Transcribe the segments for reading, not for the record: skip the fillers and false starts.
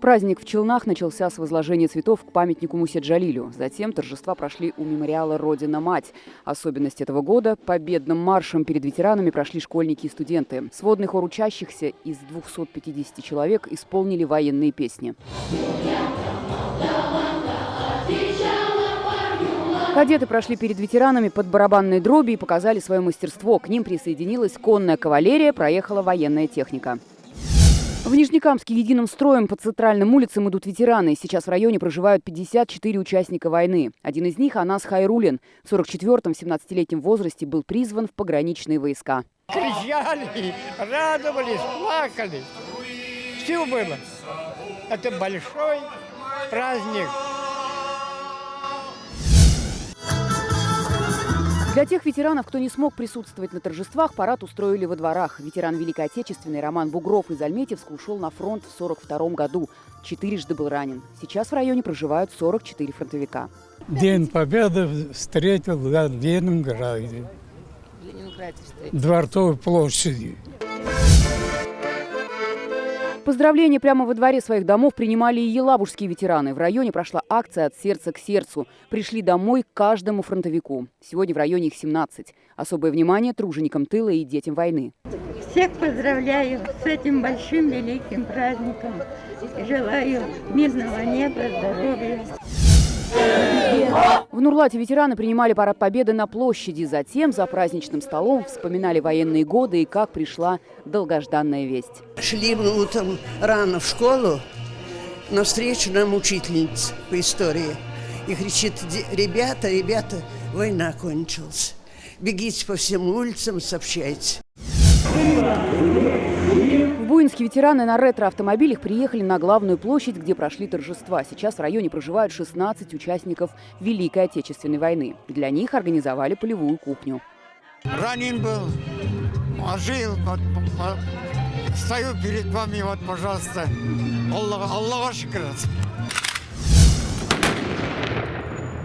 Праздник в Челнах начался с возложения цветов к памятнику Мусе Джалилю. Затем торжества прошли у мемориала «Родина-мать». Особенность этого года – победным маршем перед ветеранами прошли школьники и студенты. Сводный хор учащихся из 250 человек исполнили военные песни. Кадеты прошли перед ветеранами под барабанные дроби и показали свое мастерство. К ним присоединилась конная кавалерия, проехала военная техника. В Нижнекамске единым строем по центральным улицам идут ветераны. Сейчас в районе проживают 54 участника войны. Один из них – Анас Хайрулин. В 44-м, 17-летнем возрасте был призван в пограничные войска. Кричали, радовались, плакали. Все было. Это большой праздник. Для тех ветеранов, кто не смог присутствовать на торжествах, парад устроили во дворах. Ветеран Великой Отечественной Роман Бугров из Альметьевска ушел на фронт в 1942 году. 4-жды был ранен. Сейчас в районе проживают 44 фронтовика. День Победы встретил в Ленинграде. Дворцовой площади. Поздравления прямо во дворе своих домов принимали и елабужские ветераны. В районе прошла акция «От сердца к сердцу». Пришли домой к каждому фронтовику. Сегодня в районе их 17. Особое внимание труженикам тыла и детям войны. Всех поздравляю с этим большим великим праздником. Желаю мирного неба, здоровья. В Нурлате ветераны принимали парад Победы на площади. Затем за праздничным столом вспоминали военные годы и как пришла долгожданная весть. Шли мы утром рано в школу, навстречу нам учительница по истории. И кричит: ребята, война кончилась. Бегите по всем улицам, сообщайте. В Буинске ветераны на ретро-автомобилях приехали на главную площадь, где прошли торжества. Сейчас в районе проживают 16 участников Великой Отечественной войны. Для них организовали полевую кухню. Ранен был, жил, стою перед вами, вот, пожалуйста. Аллах шукр.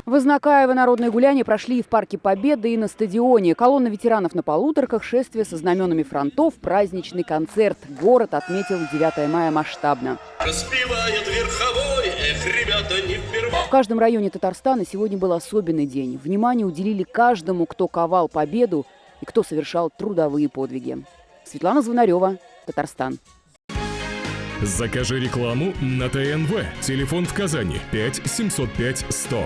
В Изнакаево народные гуляния прошли и в Парке Победы, и на стадионе. Колонна ветеранов на полуторках, шествие со знаменами фронтов, праздничный концерт. Город отметил 9 мая масштабно. Распевает верховой, ребята, не впервые. В каждом районе Татарстана сегодня был особенный день. Внимание уделили каждому, кто ковал победу и кто совершал трудовые подвиги. Светлана Звонарева, Татарстан. Закажи рекламу на ТНВ. Телефон в Казани 5 705 100.